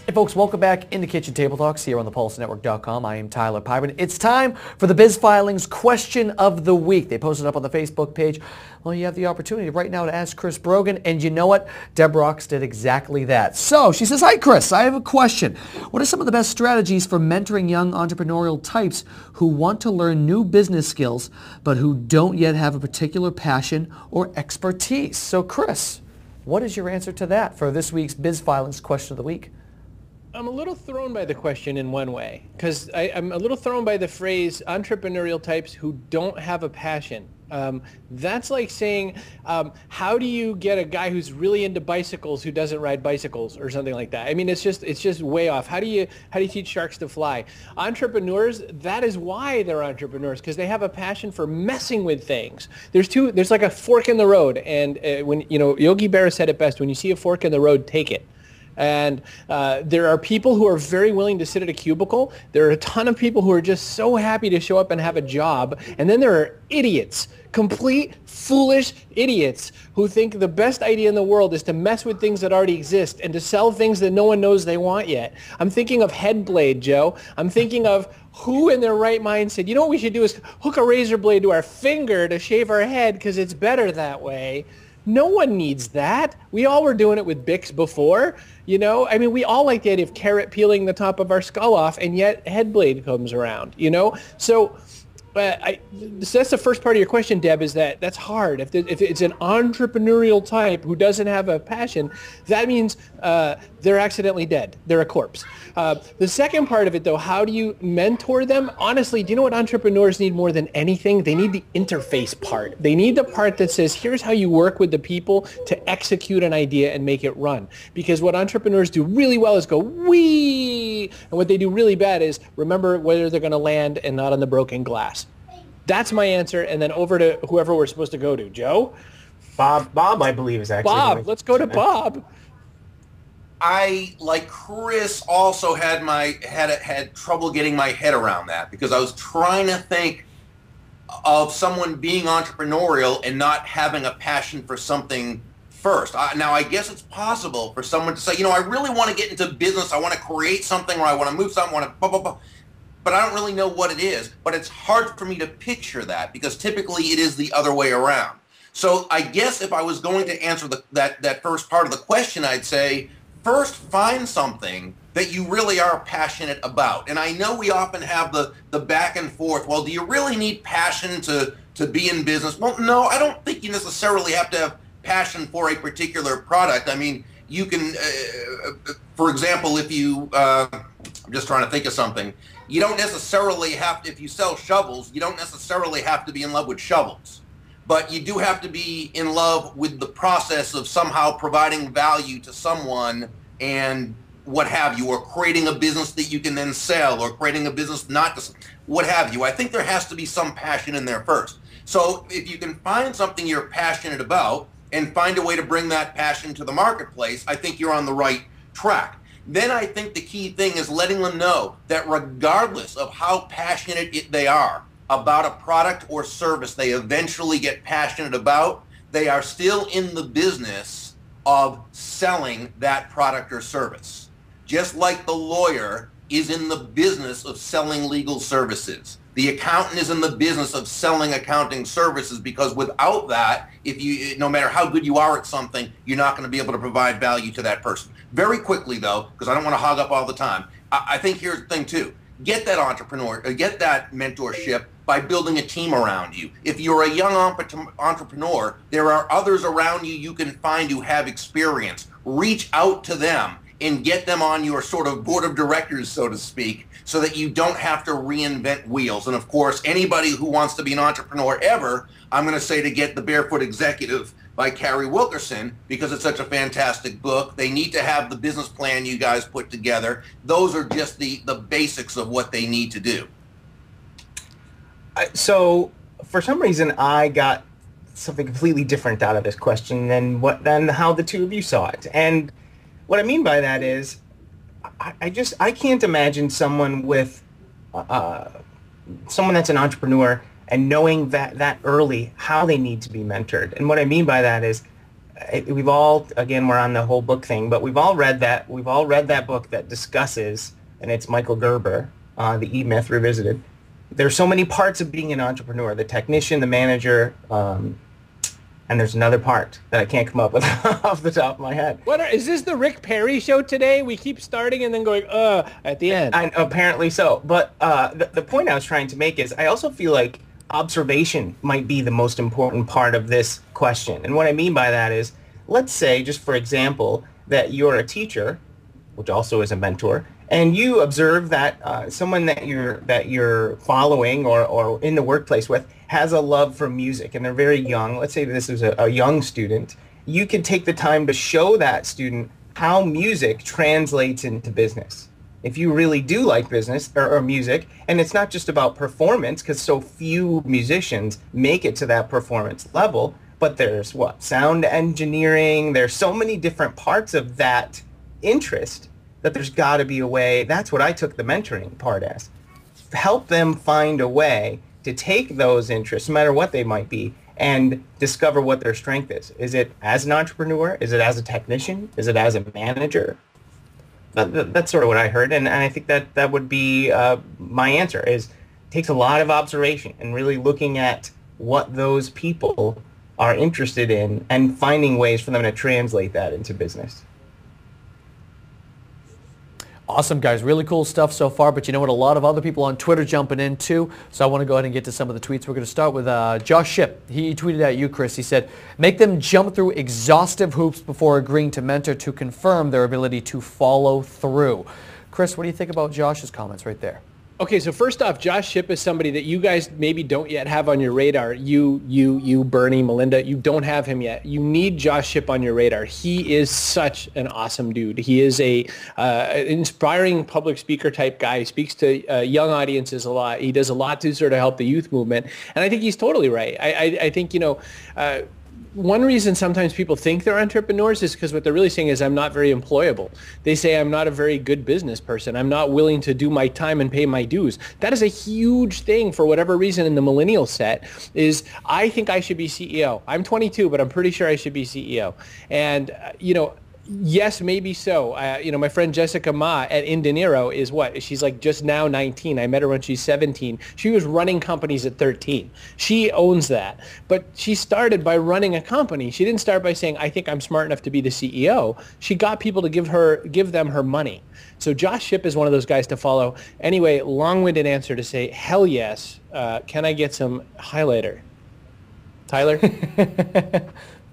Hey folks, welcome back into Kitchen Table Talks here on thepulsenetwork.com. I am Tyler Pyburn. It's time for the Biz Filings Question of the Week. They posted up on the Facebook page. Well, you have the opportunity right now to ask Chris Brogan, and you know what? Deb Rocks did exactly that. So she says, hi Chris, I have a question. What are some of the best strategies for mentoring young entrepreneurial types who want to learn new business skills, but who don't yet have a particular passion or expertise? So Chris, what is your answer to that for this week's Biz Filings Question of the Week? I'm a little thrown by the question in one way, because I'm a little thrown by the phrase entrepreneurial types who don't have a passion. That's like saying, how do you get a guy who's really into bicycles who doesn't ride bicycles or something like that? I mean, it's just way off. How do you teach sharks to fly? Entrepreneurs, that is why they're entrepreneurs, because they have a passion for messing with things. There's like a fork in the road, and when Yogi Berra said it best: when you see a fork in the road, take it. And there are people who are very willing to sit at a cubicle. There are a ton of people who are just so happy to show up and have a job. And then there are idiots, complete foolish idiots who think the best idea in the world is to mess with things that already exist and to sell things that no one knows they want yet. I'm thinking of Headblade, Joe. I'm thinking of who in their right mind said, you know what we should do is hook a razor blade to our finger to shave our head because it's better that way. No one needs that. We all were doing it with Bics before, I mean, we all like the idea of carrot peeling the top of our skull off, and yet Headblade comes around, So that's the first part of your question, Deb, is that's hard. If it's an entrepreneurial type who doesn't have a passion, that means they're accidentally dead. They're a corpse. The second part of it, though, how do you mentor them? Honestly, do you know what entrepreneurs need more than anything? They need the interface part. They need the part that says, here's how you work with the people to execute an idea and make it run. Because what entrepreneurs do really well is go, wee! And what they do really bad is remember whether they're going to land and not on the broken glass. That's my answer, and then over to whoever we're supposed to go to. Joe? Bob, I believe, is actually... Bob, let's go to Bob. I, like Chris, also had trouble getting my head around that because I was trying to think of someone being entrepreneurial and not having a passion for something first. Now, I guess it's possible for someone to say, I really want to get into business, I want to create something, or I want to move something, I want to blah, blah, blah. But I don't really know what it is. But it's hard for me to picture that because typically it is the other way around. So I guess if I was going to answer that first part of the question, I'd say, first find something that you really are passionate about. And I know we often have the back and forth. Well, do you really need passion to be in business? Well, no, I don't think you necessarily have to have passion for a particular product. I mean, you can, for example, if you, I'm just trying to think of something. You don't necessarily have to, if you sell shovels, you don't necessarily have to be in love with shovels. But you do have to be in love with the process of somehow providing value to someone and what have you, or creating a business that you can then sell, or creating a business not to, what have you. I think there has to be some passion in there first. So if you can find something you're passionate about and find a way to bring that passion to the marketplace, I think you're on the right track. Then I think the key thing is letting them know that regardless of how passionate they are about a product or service they eventually get passionate about, they are still in the business of selling that product or service. Just like the lawyer is in the business of selling legal services. The accountant is in the business of selling accounting services, because without that, no matter how good you are at something, you're not going to be able to provide value to that person. Very quickly, though, because I don't want to hog up all the time, I think here's the thing, too. Get that get that mentorship by building a team around you. If you're a young entrepreneur, there are others around you can find who have experience. Reach out to them and get them on your sort of board of directors, so to speak, so that you don't have to reinvent wheels. And of course, anybody who wants to be an entrepreneur ever, I'm going to say to get The Barefoot Executive by Carrie Wilkerson, because it's such a fantastic book. They need to have the business plan you guys put together. Those are just the basics of what they need to do. So for some reason, I got something completely different out of this question than how the two of you saw it. And what I mean by that is, I can't imagine someone with someone that's an entrepreneur and knowing that early how they need to be mentored. And what I mean by that is, we've all, again, we're on the whole book thing, but we've all read that book that discusses, and it's Michael Gerber, the E-Myth Revisited. There's so many parts of being an entrepreneur: the technician, the manager, and there's another part that I can't come up with off the top of my head. Is this the Rick Perry show today? We keep starting and then going, at the end. Apparently so. But the point I was trying to make is I also feel like observation might be the most important part of this question. And what I mean by that is, let's say, just for example, that you're a teacher, which also is a mentor, and you observe that someone that you're following or in the workplace with has a love for music, and they're very young. Let's say this is a young student. You can take the time to show that student how music translates into business. If you really do like business or music, and it's not just about performance, because so few musicians make it to that performance level, but there's sound engineering, there's so many different parts of that interest that there's got to be a way. That's what I took the mentoring part as. Help them find a way to take those interests, no matter what they might be, and discover what their strength is. Is it as an entrepreneur? Is it as a technician? Is it as a manager? That's sort of what I heard, and I think that would be my answer. Is it takes a lot of observation and really looking at what those people are interested in and finding ways for them to translate that into business. Awesome, guys. Really cool stuff so far, but you know what? A lot of other people on Twitter jumping in too, so I want to go ahead and get to some of the tweets. We're going to start with Josh Shipp. He tweeted at you, Chris. He said, make them jump through exhaustive hoops before agreeing to mentor to confirm their ability to follow through. Chris, what do you think about Josh's comments right there? Okay, so first off, Josh Shipp is somebody that you guys maybe don't yet have on your radar. You, Bernie, Melinda, you don't have him yet. You need Josh Shipp on your radar. He is such an awesome dude. He is an inspiring public speaker type guy. He speaks to young audiences a lot. He does a lot to sort of help the youth movement. And I think he's totally right. I think, one reason sometimes people think they're entrepreneurs is because what they're really saying is, I'm not very employable. They say, I'm not a very good business person. I'm not willing to do my time and pay my dues. That is a huge thing for whatever reason in the millennial set is, I think I should be CEO. I'm 22, but I'm pretty sure I should be CEO. And, yes, maybe so. My friend Jessica Ma at In De Niro is what? She's like just now 19. I met her when she's 17. She was running companies at 13. She owns that. But she started by running a company. She didn't start by saying, I think I'm smart enough to be the CEO. She got people to give them her money. So Josh Shipp is one of those guys to follow. Anyway, long-winded answer to say, hell yes. Can I get some highlighter? Tyler?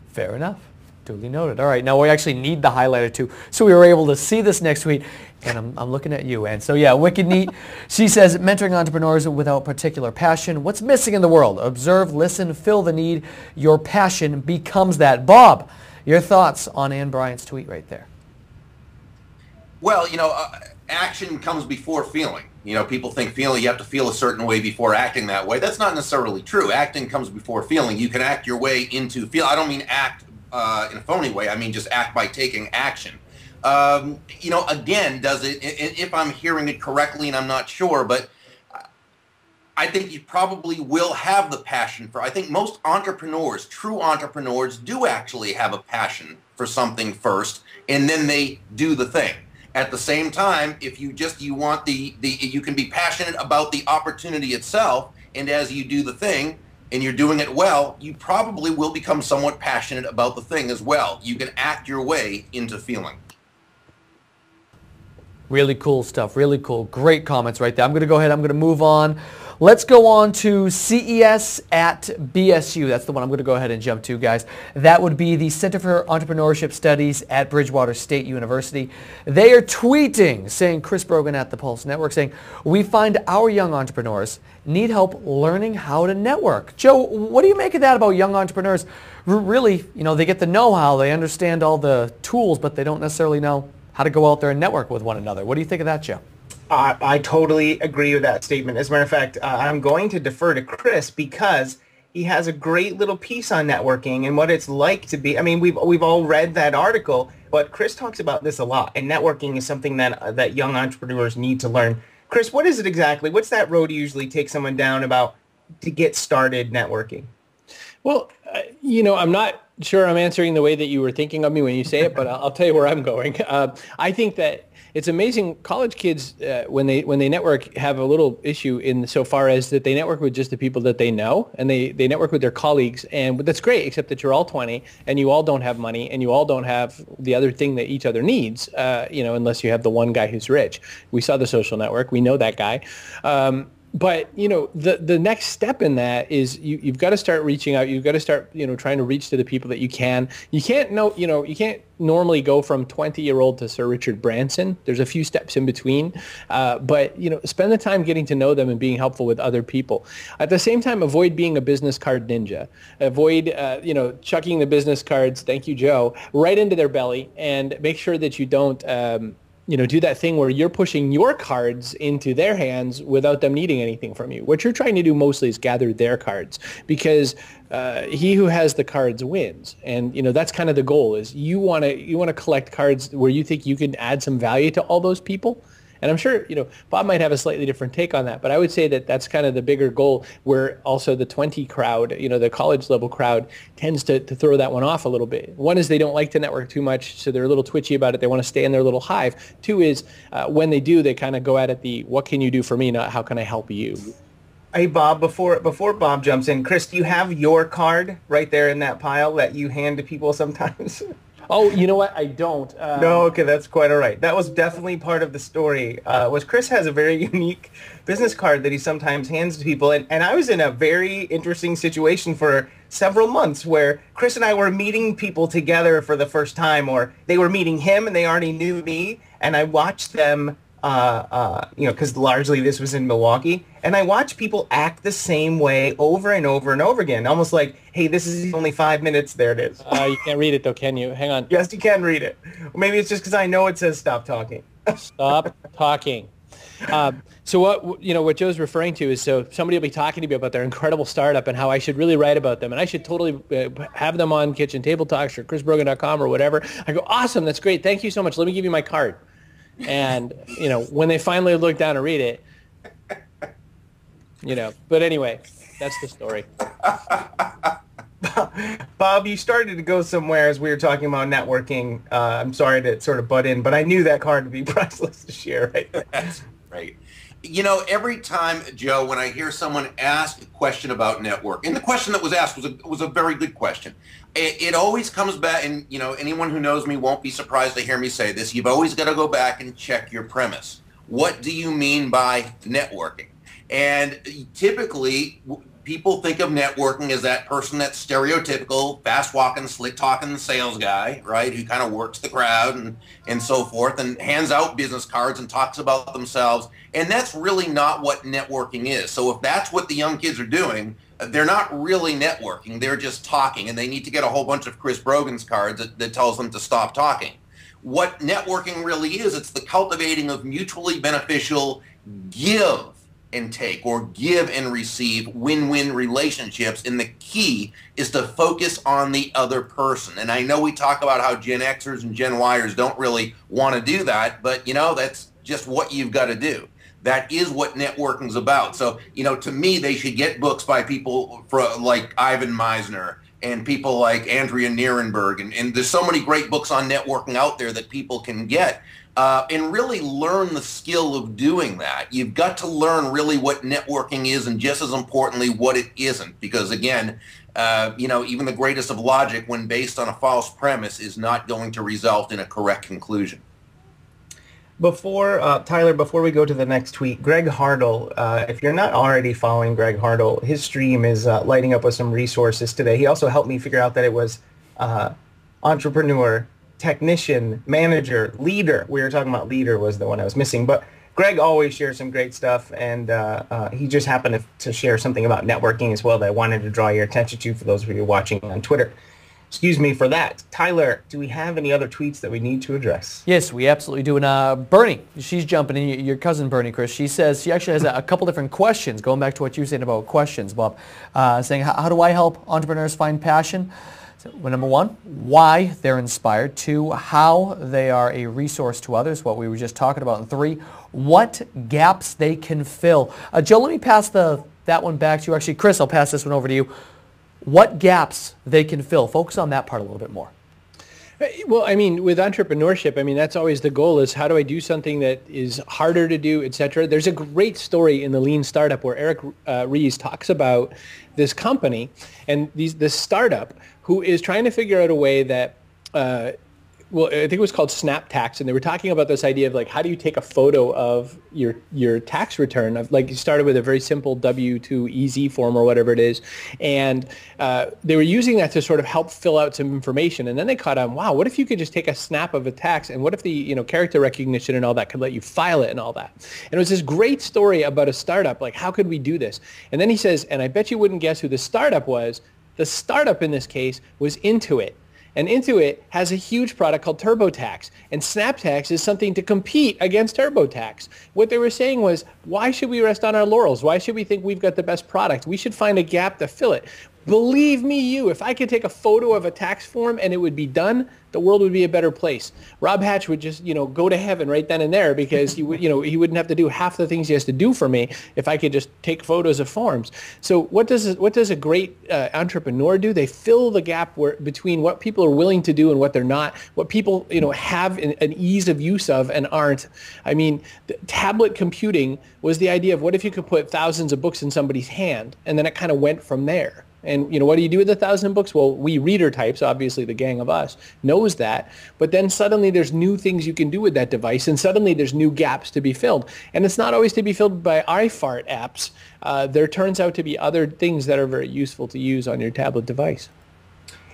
Fair enough. Duly noted. All right, now we actually need the highlighter too, so we were able to see this next week. And I'm looking at you, and so yeah, wicked neat. She says, mentoring entrepreneurs without particular passion. What's missing in the world? Observe, listen, fill the need. Your passion becomes that. Bob, your thoughts on Ann Bryant's tweet right there? Well, action comes before feeling. People think you have to feel a certain way before acting that way. That's not necessarily true. Acting comes before feeling. You can act your way into feel. I don't mean act in a phony way. I mean just act by taking action. Again, does it, if I'm hearing it correctly, and I'm not sure, but I think you probably will have the passion for, I think most entrepreneurs, true entrepreneurs, do actually have a passion for something first, and then they do the thing. At the same time, if you want you can be passionate about the opportunity itself, and as you do the thing, and you're doing it well, you probably will become somewhat passionate about the thing as well. You can act your way into feeling. Really cool stuff. Really cool. Great comments right there. I'm going to go ahead. I'm going to move on. Let's go on to CES at BSU. That's the one I'm going to go ahead and jump to, guys. That would be the Center for Entrepreneurship Studies at Bridgewater State University. They are tweeting, saying, Chris Brogan at the Pulse Network, saying, we find our young entrepreneurs need help learning how to network. Joe, what do you make of that about young entrepreneurs? Really, they get the know-how, they understand all the tools, but they don't necessarily know how to go out there and network with one another. What do you think of that, Joe? I totally agree with that statement. As a matter of fact, I'm going to defer to Chris because he has a great little piece on networking and what it's like to be. I mean, we've all read that article, but Chris talks about this a lot. And networking is something that young entrepreneurs need to learn. Chris, what is it exactly? What's that road you usually take someone down about to get started networking? Well, I'm not sure I'm answering the way that you were thinking of me when you say it, but I'll tell you where I'm going. I think that it's amazing. College kids, when they network, have a little issue in so far as that they network with just the people that they know, and they network with their colleagues, and that's great, except that you're all 20, and you all don't have money, and you all don't have the other thing that each other needs, unless you have the one guy who's rich. We saw The Social Network. We know that guy. But, the next step in that is you've got to start reaching out. You've got to start, trying to reach to the people that you can. You can't normally go from 20-year-old to Sir Richard Branson. There's a few steps in between. But, spend the time getting to know them and being helpful with other people. At the same time, avoid being a business card ninja. Avoid, chucking the business cards, thank you, Joe, right into their belly, and make sure that you don't do that thing where you're pushing your cards into their hands without them needing anything from you. What you're trying to do mostly is gather their cards, because he who has the cards wins. And, that's kind of the goal, is you want to collect cards where you think you can add some value to all those people. And I'm sure, Bob might have a slightly different take on that, but I would say that that's kind of the bigger goal, where also the 20 crowd, the college level crowd, tends to throw that one off a little bit. One is they don't like to network too much, so they're a little twitchy about it. They want to stay in their little hive. Two is when they do, they kind of go at it what can you do for me, not how can I help you? Hey, Bob, before Bob jumps in, Chris, do you have your card right there in that pile that you hand to people sometimes? Oh, you know what? I don't. No, okay, that's quite all right. That was definitely part of the story. Was Chris has a very unique business card that he sometimes hands to people, and I was in a very interesting situation for several months where Chris and I were meeting people together for the first time, or they were meeting him and they already knew me, and I watched them. Because largely this was in Milwaukee, and I watch people act the same way over and over and over again, almost like, hey, this is only 5 minutes. There it is. You can't read it though, can you? Hang on. Yes, you can read it. Maybe it's just because I know it says stop talking. Stop talking. So what Joe's referring to is, so somebody will be talking to me about their incredible startup and how I should really write about them, and I should totally have them on Kitchen Table Talks or chrisbrogan.com or whatever. I go, awesome, that's great, thank you so much. Let me give you my card. And, when they finally look down and read it, but anyway, that's the story. Bob, you started to go somewhere as we were talking about networking. I'm sorry to sort of butt in, but I knew that card would be priceless to share right there. That's right. Every time, Joe, when I hear someone ask a question about network, and the question that was asked was a very good question. It always comes back, and anyone who knows me won't be surprised to hear me say this. You've always got to go back and check your premise. What do you mean by networking? And typically, people think of networking as that person that's stereotypical, fast-walking, slick-talking sales guy, right, who kind of works the crowd and so forth, and hands out business cards and talks about themselves. And that's really not what networking is. So if that's what the young kids are doing, they're not really networking. They're just talking, and they need to get a whole bunch of Chris Brogan's cards that tells them to stop talking. What networking really is, it's the cultivating of mutually beneficial give and take, or give and receive win-win relationships, and the key is to focus on the other person. And I know we talk about how Gen Xers and Gen Yers don't really want to do that, but that's just what you've got to do. That is what networking's about. So, to me, they should get books by people like Ivan Misner and people like Andrea Nierenberg. And there's so many great books on networking out there that people can get and really learn the skill of doing that. You've got to learn really what networking is, and just as importantly, what it isn't. Because, again, even the greatest of logic, when based on a false premise, is not going to result in a correct conclusion. Tyler, before we go to the next tweet, Greg Hardle, if you're not already following Greg Hardle, his stream is lighting up with some resources today. He also helped me figure out that it was entrepreneur, technician, manager, leader. We were talking about leader was the one I was missing. But Greg always shares some great stuff, and he just happened to share something about networking as well that I wanted to draw your attention to for those of you watching on Twitter. Excuse me for that. Tyler, do we have any other tweets that we need to address? Yes, we absolutely do. And Bernie, she's jumping in, your cousin Bernie, Chris, she says she actually has a couple different questions, going back to what you were saying about questions, Bob, saying, how do I help entrepreneurs find passion? So, well, number one, why they're inspired. Two, how they are a resource to others, what we were just talking about. And three, what gaps they can fill. Joe, let me pass that one back to you. Actually, Chris, I'll pass this one over to you. what gaps they can fill. Focus on that part a little bit more. Well, I mean, with entrepreneurship, I mean, that's always the goal is how do I do something that is harder to do, et cetera. There's a great story in the Lean Startup where Eric Ries talks about this company and this startup who is trying to figure out a way that well, I think it was called Snap Tax, and they were talking about this idea of like, how do you take a photo of your tax return? Of like, you started with a very simple W-2 EZ form or whatever it is, and they were using that to sort of help fill out some information. And then they caught on, wow, what if you could just take a snap of a tax, and what if the character recognition and all that could let you file it and all that? And it was this great story about a startup, like how could we do this? And then he says, and I bet you wouldn't guess who the startup was. The startup in this case was Intuit. And Intuit has a huge product called TurboTax. And SnapTax is something to compete against TurboTax. What they were saying was, why should we rest on our laurels? Why should we think we've got the best product? We should find a gap to fill it. Believe me, if I could take a photo of a tax form and it would be done, the world would be a better place. Rob Hatch would just, go to heaven right then and there because he would, he wouldn't have to do half the things he has to do for me if I could just take photos of forms. So what does a great entrepreneur do? They fill the gap between what people are willing to do and what they're not, what people, have an ease of use of and aren't. I mean, tablet computing was the idea of what if you could put thousands of books in somebody's hand, and then it kind of went from there. And, what do you do with 1,000 books? Well, we reader types, obviously the gang of us, knows that. But then suddenly there's new things you can do with that device, and suddenly there's new gaps to be filled. And it's not always to be filled by iFart apps. There turns out to be other things that are very useful to use on your tablet device.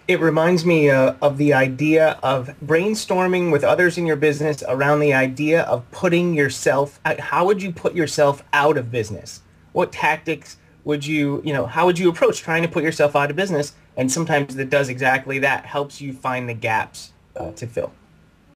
It reminds me of the idea of brainstorming with others in your business around the idea of putting yourself out. How would you put yourself out of business? What tactics would you, how would you approach trying to put yourself out of business? And sometimes that does exactly that, helps you find the gaps to fill.